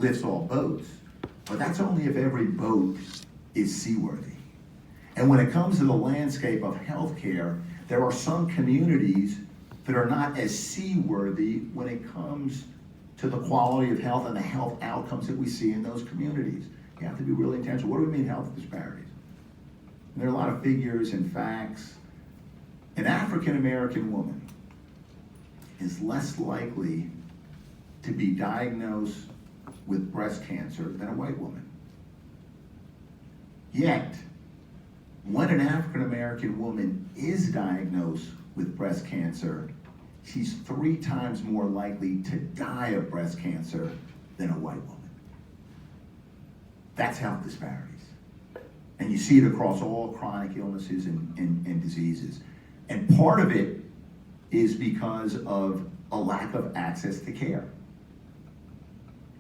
lifts all boats, but that's only if every boat is seaworthy. And when it comes to the landscape of healthcare, there are some communities that are not as seaworthy when it comes to the quality of health and the health outcomes that we see in those communities. You have to be really intentional. What do we mean health disparities? And there are a lot of figures and facts. An African American woman is less likely to be diagnosed with breast cancer than a white woman. Yet, when an African American woman is diagnosed with breast cancer, she's 3 times more likely to die of breast cancer than a white woman. That's health disparities. And you see it across all chronic illnesses and diseases. And part of it is because of a lack of access to care.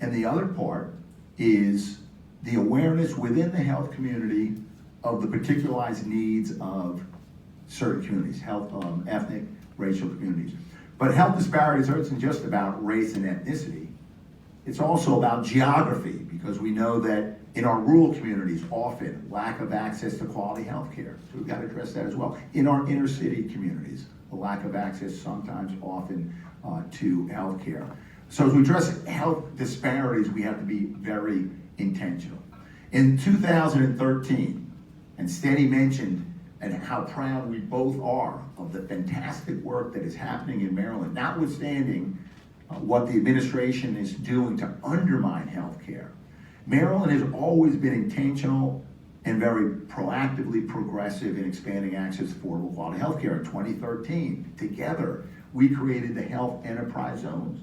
And the other part is the awareness within the health community of the particularized needs of certain communities, ethnic, racial communities. But health disparities isn't just about race and ethnicity. It's also about geography, because we know that in our rural communities, often lack of access to quality health care. So we've got to address that as well. In our inner city communities, a lack of access sometimes, often, to health care. So as we address health disparities, we have to be very intentional. In 2013, and Stenny mentioned and how proud we both are of the fantastic work that is happening in Maryland, notwithstanding what the administration is doing to undermine healthcare. Maryland has always been intentional and very proactively progressive in expanding access to affordable quality healthcare. In 2013, together, we created the Health Enterprise Zones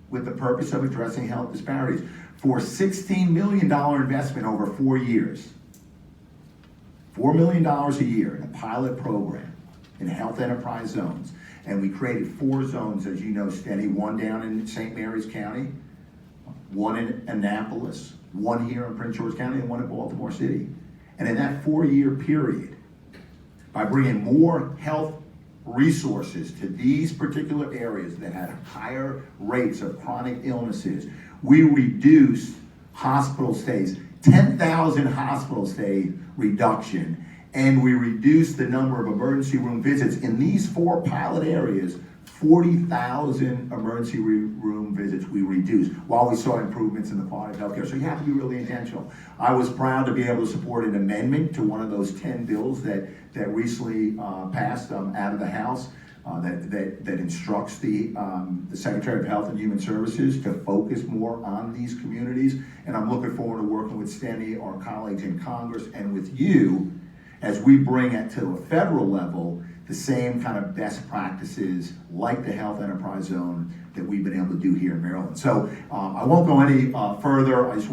with the purpose of addressing health disparities for $16 million investment over 4 years. $4 million a year in a pilot program in Health Enterprise Zones. And we created 4 zones, as you know, Stenny, 1 down in St. Mary's County, 1 in Annapolis, 1 here in Prince George County, and 1 in Baltimore City. And in that 4-year period, by bringing more health resources to these particular areas that had higher rates of chronic illnesses, we reduced hospital stays, 10,000 hospital stay reduction, and we reduced the number of emergency room visits. In these 4 pilot areas, 40,000 emergency room visits we reduced while we saw improvements in the quality of healthcare. So you have to be really intentional. I was proud to be able to support an amendment to one of those 10 bills that recently passed out of the House that instructs the Secretary of Health and Human Services to focus more on these communities. And I'm looking forward to working with Stenny, our colleagues in Congress, and with you as we bring it to a federal level, the same kind of best practices like the Health Enterprise Zone that we've been able to do here in Maryland. So I won't go any further. I just